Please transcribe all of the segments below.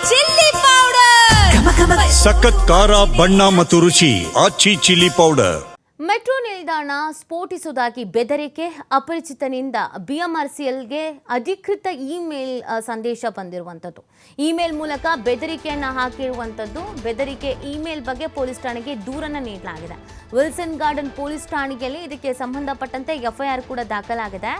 Chilli powder, ಸಖತ್ ಖಾರ ಬಣ್ಣ ಮತ್ತು ರುಚಿ ಆಚಿ ಚಿಲ್ಲಿ ಪೌಡರ್. ಮೆಟ್ರೋ ನಿಲ್ದಾಣ ಸ್ಫೋಟಿಸುವುದಾಗಿ ಬೆದರಿಕೆ, ಅಪರಿಚಿತನಿಂದ ಬಿಎಂಆರ್ಸಿಎಲ್ಗೆ ಅಧಿಕೃತ ಇಮೇಲ್ ಸಂದೇಶ ಬಂದಿರುವಂಥದ್ದು. ಇಮೇಲ್ ಮೂಲಕ ಬೆದರಿಕೆಯನ್ನು ಹಾಕಿರುವಂಥದ್ದು. ಬೆದರಿಕೆ ಇಮೇಲ್ ಬಗ್ಗೆ ಪೊಲೀಸ್ ಠಾಣೆಗೆ ದೂರನ್ನು ನೀಡಲಾಗಿದೆ. ವಿಲ್ಸನ್ ಗಾರ್ಡನ್ ಪೊಲೀಸ್ ಠಾಣೆಯಲ್ಲಿ ಇದಕ್ಕೆ ಸಂಬಂಧಪಟ್ಟಂತೆ ಎಫ್ಐಆರ್ ಕೂಡ ದಾಖಲಾಗಿದೆ.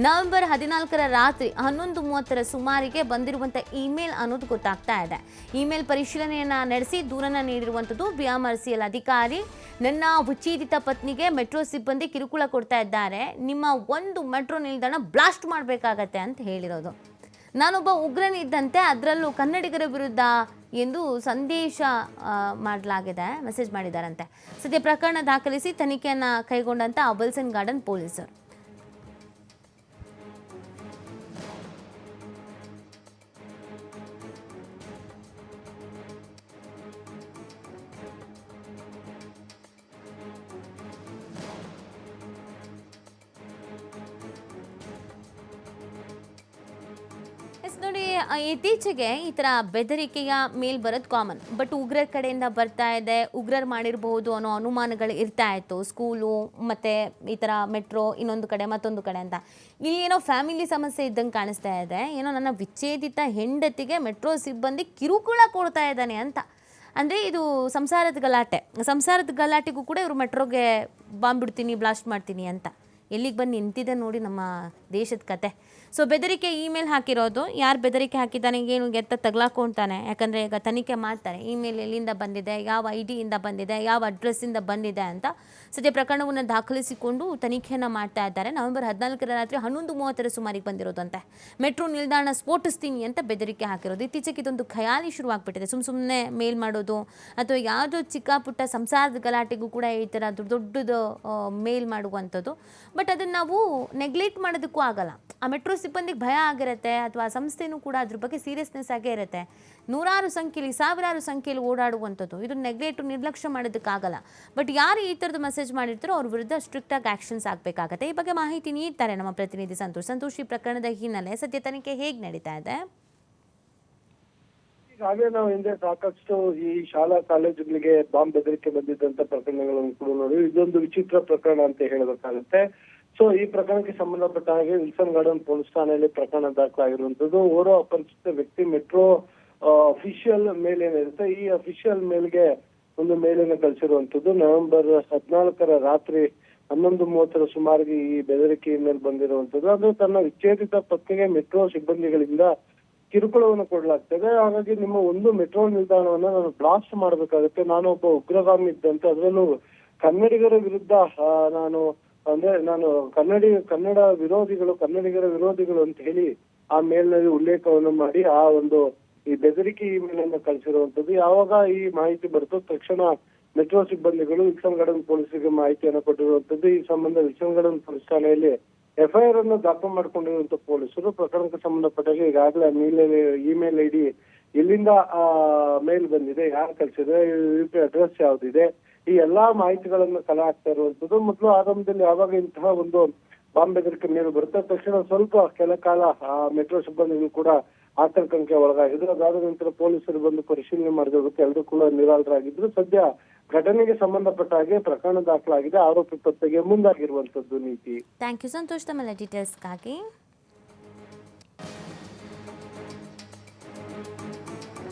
ನವೆಂಬರ್ 14ರ ರಾತ್ರಿ 11:30 ಸುಮಾರಿಗೆ ಬಂದಿರುವಂಥ ಇಮೇಲ್ ಅನ್ನೋದು ಗೊತ್ತಾಗ್ತಾ ಇದೆ. ಇಮೇಲ್ ಪರಿಶೀಲನೆಯನ್ನು ನಡೆಸಿ ದೂರನ್ನು ನೀಡಿರುವಂಥದ್ದು. ಬಿಎಂಆರ್ಸಿಎಲ್ ಅಧಿಕಾರಿ, ನನ್ನ ವಿಚ್ಛೇದಿತ ಪತ್ನಿಗೆ ಮೆಟ್ರೋ ಸಿಬ್ಬಂದಿ ಕಿರುಕುಳ ಕೊಡ್ತಾ ಇದ್ದಾರೆ, ನಿಮ್ಮ ಒಂದು ಮೆಟ್ರೋ ನಿಲ್ದಾಣ ಬ್ಲಾಸ್ಟ್ ಮಾಡಬೇಕಾಗತ್ತೆ ಅಂತ ಹೇಳಿರೋದು. ನಾನೊಬ್ಬ ಉಗ್ರನಿದ್ದಂತೆ, ಅದರಲ್ಲೂ ಕನ್ನಡಿಗರ ವಿರುದ್ಧ ಎಂದು ಸಂದೇಶ ಮಾಡಲಾಗಿದೆ, ಮೆಸೇಜ್ ಮಾಡಿದ್ದಾರಂತೆ. ಸದ್ಯ ಪ್ರಕರಣ ದಾಖಲಿಸಿ ತನಿಖೆಯನ್ನು ಕೈಗೊಂಡಂತ ವಿಲ್ಸನ್ ಗಾರ್ಡನ್ ಪೊಲೀಸರು. ನೋಡಿ, ಇತ್ತೀಚೆಗೆ ಈ ಥರ ಬೆದರಿಕೆಯ ಮೇಲ್ ಬರೋದು ಕಾಮನ್. ಬಟ್ ಉಗ್ರರ ಕಡೆಯಿಂದ ಬರ್ತಾ ಇದೆ, ಉಗ್ರರು ಮಾಡಿರಬಹುದು ಅನ್ನೋ ಅನುಮಾನಗಳು ಇರ್ತಾ ಇತ್ತು. ಸ್ಕೂಲು ಮತ್ತು ಈ ಥರ ಮೆಟ್ರೋ, ಇನ್ನೊಂದು ಕಡೆ ಮತ್ತೊಂದು ಕಡೆ ಅಂತ. ಇಲ್ಲಿ ಏನೋ ಫ್ಯಾಮಿಲಿ ಸಮಸ್ಯೆ ಇದ್ದಂಗೆ ಕಾಣಿಸ್ತಾ ಇದೆ. ಏನೋ ನನ್ನ ವಿಚ್ಛೇದಿತ ಹೆಂಡತಿಗೆ ಮೆಟ್ರೋ ಸಿಬ್ಬಂದಿ ಕಿರುಕುಳ ಕೊಡ್ತಾ ಇದ್ದಾನೆ ಅಂತ. ಅಂದರೆ ಇದು ಸಂಸಾರದ ಗಲಾಟೆಗೂ ಕೂಡ ಇವರು ಮೆಟ್ರೋಗೆ ಬಾಂಬ್ ಬಿಡ್ತೀನಿ, ಬ್ಲಾಸ್ಟ್ ಮಾಡ್ತೀನಿ ಅಂತ ಎಲ್ಲಿಗೆ ಬಂದು ನಿಂತಿದೆ ನೋಡಿ ನಮ್ಮ ದೇಶದ ಕತೆ. ಸೊ ಬೆದರಿಕೆ ಇಮೇಲ್ ಹಾಕಿರೋದು, ಯಾರು ಬೆದರಿಕೆ ಹಾಕಿದ್ದಾನೆ ಏನು ಗೆತ್ತ ತಗ್ಲಾಕೊಂತಾನೆ. ಯಾಕಂದರೆ ಈಗ ತನಿಖೆ ಮಾಡ್ತಾರೆ, ಇಮೇಲ್ ಎಲ್ಲಿಂದ ಬಂದಿದೆ, ಯಾವ ID-ಯಿಂದ ಬಂದಿದೆ, ಯಾವ ಅಡ್ರೆಸ್ಸಿಂದ ಬಂದಿದೆ ಅಂತ. ಸದ್ಯ ಪ್ರಕರಣವನ್ನು ದಾಖಲಿಸಿಕೊಂಡು ತನಿಖೆಯನ್ನು ಮಾಡ್ತಾ ಇದ್ದಾರೆ. ನವೆಂಬರ್ 14ರ ರಾತ್ರಿ 11:30 ಸುಮಾರಿಗೆ ಬಂದಿರೋದಂತೆ. ಮೆಟ್ರೋ ನಿಲ್ದಾಣ ಸ್ಫೋಟಿಸ್ತೀನಿ ಅಂತ ಬೆದರಿಕೆ ಹಾಕಿರೋದು. ಇತ್ತೀಚೆಗೆ ಇದೊಂದು ಖಯಾಲಿ ಶುರುವಾಗ್ಬಿಟ್ಟಿದೆ. ಸುಮ್ಮನೆ ಮೇಲ್ ಮಾಡೋದು ಅಥವಾ ಯಾವುದೋ ಚಿಕ್ಕ ಪುಟ್ಟ ಸಂಸಾರದ ಗಲಾಟೆಗೂ ಕೂಡ ಈ ಥರ ದೊಡ್ಡದು ಮೇಲ್ ಮಾಡುವಂಥದ್ದು. ಬಟ್ ಅದನ್ನು ನಾವು ನೆಗ್ಲೆಕ್ಟ್ ಮಾಡೋದಕ್ಕೂ ಆಗಲ್ಲ. ಆ ಮೆಟ್ರೋ ಸಿಬ್ಬಂದಿಗೆ ಭಯ ಆಗಿರುತ್ತೆ, ಅಥವಾ ಆ ಸಂಸ್ಥೆನೂ ಕೂಡ ಅದ್ರ ಬಗ್ಗೆ ಸೀರಿಯಸ್ನೆಸ್ ಆಗೇ ಇರುತ್ತೆ. ನೂರಾರು ಸಂಖ್ಯೆಯಲ್ಲಿ, ಸಾವಿರಾರು ಸಂಖ್ಯೆಯಲ್ಲಿ ಓಡಾಡುವಂಥದ್ದು. ಇದು ನಿರ್ಲಕ್ಷ್ಯ ಮಾಡೋದಕ್ಕಾಗಲ್ಲ. ಬಟ್ ಯಾರು ಈ ಥರದ್ದು ಮೆಸೇಜ್ ಮಾಡಿರ್ತಾರೋ ಅವ್ರ ವಿರುದ್ಧ ಸ್ಟ್ರಿಕ್ಟಾಗಿ ಆ್ಯಕ್ಷನ್ಸ್ ಆಗಬೇಕಾಗತ್ತೆ. ಈ ಬಗ್ಗೆ ಮಾಹಿತಿ ನೀಡ್ತಾರೆ ನಮ್ಮ ಪ್ರತಿನಿಧಿ ಸಂತೋಷ್. ಈ ಪ್ರಕರಣದ ಹಿನ್ನೆಲೆ ಸದ್ಯ ತನಿಖೆ ಹೇಗೆ ನಡೀತಾ ಇದೆ? ಹಾಗೆ ನಾವು ಹಿಂದೆ ಸಾಕಷ್ಟು ಈ ಶಾಲಾ ಕಾಲೇಜುಗಳಿಗೆ ಬಾಂಬ್ ಬೆದರಿಕೆ ಬಂದಿದ್ದಂತ ಪ್ರಕರಣಗಳನ್ನು ಕೂಡ ನೋಡಿ, ಇದೊಂದು ವಿಚಿತ್ರ ಪ್ರಕರಣ ಅಂತ ಹೇಳಬೇಕಾಗುತ್ತೆ. ಸೊ ಈ ಪ್ರಕರಣಕ್ಕೆ ಸಂಬಂಧಪಟ್ಟ ಹಾಗೆ ವಿಲ್ಸನ್ ಗಾರ್ಡನ್ ಪೊಲೀಸ್ ಠಾಣೆಯಲ್ಲಿ ಪ್ರಕರಣ ದಾಖಲಾಗಿರುವಂತದ್ದು. ಓರ್ವ ಅಪರಿಚಿತ ವ್ಯಕ್ತಿ ಮೆಟ್ರೋ ಅಫಿಷಿಯಲ್ ಮೇಲ್ ಏನಿರುತ್ತೆ, ಈ ಅಫಿಷಿಯಲ್ ಮೇಲ್ಗೆ ಒಂದು ಮೇಲನ್ನು ಕಳಿಸಿರುವಂತದ್ದು. ನವೆಂಬರ್ 14ರ ರಾತ್ರಿ 11:30 ಸುಮಾರಿಗೆ ಈ ಬೆದರಿಕೆ ಮೇಲ್ ಬಂದಿರುವಂತದ್ದು. ಅದು ತನ್ನ ವಿಚ್ಛೇದಿತ ಪತ್ನಿಗೆ ಮೆಟ್ರೋ ಸಿಬ್ಬಂದಿಗಳಿಂದ ಕಿರುಕುಳವನ್ನು ಕೊಡಲಾಗ್ತದೆ, ಹಾಗಾಗಿ ನಿಮ್ಮ ಒಂದು ಮೆಟ್ರೋ ನಿಲ್ದಾಣವನ್ನ ನಾನು ಬ್ಲಾಸ್ಟ್ ಮಾಡ್ಬೇಕಾಗುತ್ತೆ, ನಾನು ಒಬ್ಬ ಉಗ್ರಗಾಮಿ ಇದ್ದಂತೆ, ಅದರಲ್ಲೂ ಕನ್ನಡಿಗರ ವಿರುದ್ಧ ನಾನು ಕನ್ನಡಿಗರ ವಿರೋಧಿಗಳು ಅಂತ ಹೇಳಿ ಆ ಮೇಲ್ನಲ್ಲಿ ಉಲ್ಲೇಖವನ್ನು ಮಾಡಿ ಆ ಒಂದು ಈ ಬೆದರಿಕೆ ಇಮೇಲ್ ಅನ್ನು ಕಳಿಸಿರುವಂತದ್ದು. ಯಾವಾಗ ಈ ಮಾಹಿತಿ ಬರುತ್ತೋ ತಕ್ಷಣ ಮೆಟ್ರೋ ಸಿಬ್ಬಂದಿಗಳು ವಿಲ್ಸನ್ ಗಾರ್ಡನ್ ಪೊಲೀಸರಿಗೆ ಮಾಹಿತಿಯನ್ನು ಕೊಟ್ಟಿರುವಂತದ್ದು. ಈ ಸಂಬಂಧ ವಿಲ್ಸನ್ ಗಾರ್ಡನ್ ಪೊಲೀಸ್ ಠಾಣೆಯಲ್ಲಿ ಎಫ್ಐಆರ್ ಅನ್ನು ದಾಖಲು ಮಾಡಿಕೊಂಡಿರುವಂತ ಪೊಲೀಸರು ಪ್ರಕರಣಕ್ಕೆ ಸಂಬಂಧಪಟ್ಟಾಗ ಈಗಾಗಲೇ ಇಮೇಲ್ ID ಎಲ್ಲಿಂದ ಮೇಲ್ ಬಂದಿದೆ, ಯಾರು ಕಳಿಸಿದೆ, UP ಅಡ್ರೆಸ್ ಯಾವ್ದಿದೆ, ಈ ಎಲ್ಲಾ ಮಾಹಿತಿಗಳನ್ನ ಕಲೆ ಹಾಕ್ತಾ ಇರುವಂತದ್ದು. ಮೊದಲು ಆರಂಭದಲ್ಲಿ ಯಾವಾಗ ಇಂತಹ ಒಂದು ಬಾಂಬ್ ಬೆದರಿಕೆ ಮೇಲ್ ಬರುತ್ತೆ ತಕ್ಷಣ ಸ್ವಲ್ಪ ಕೆಲ ಕಾಲ ಮೆಟ್ರೋ ಸಿಬ್ಬಂದಿಗಳು ಕೂಡ ಆತಂಕಕ್ಕೆ ಒಳಗಾಗಿದ್ರು. ಅದಾದ ನಂತರ ಪೊಲೀಸರು ಬಂದು ಪರಿಶೀಲನೆ ಮಾಡಿದಕ್ಕೆ ಎಲ್ಲರೂ ಕೂಡ ನಿರಾಳರಾಗಿದ್ರು. ಸದ್ಯ ಘಟನೆಗೆ ಸಂಬಂಧಪಟ್ಟ ಹಾಗೆ ಪ್ರಕರಣ ದಾಖಲಾಗಿದೆ, ಆರೋಪಿ ಪತ್ತೆಗೆ ಮುಂದಾಗಿರುವಂತದ್ದು. ನೀತಿ. ಥ್ಯಾಂಕ್ ಯು ಸಂತೋಷ್, ತಮ್ಮ ಡೀಟೇಲ್ಸ್ಗಾಗಿ.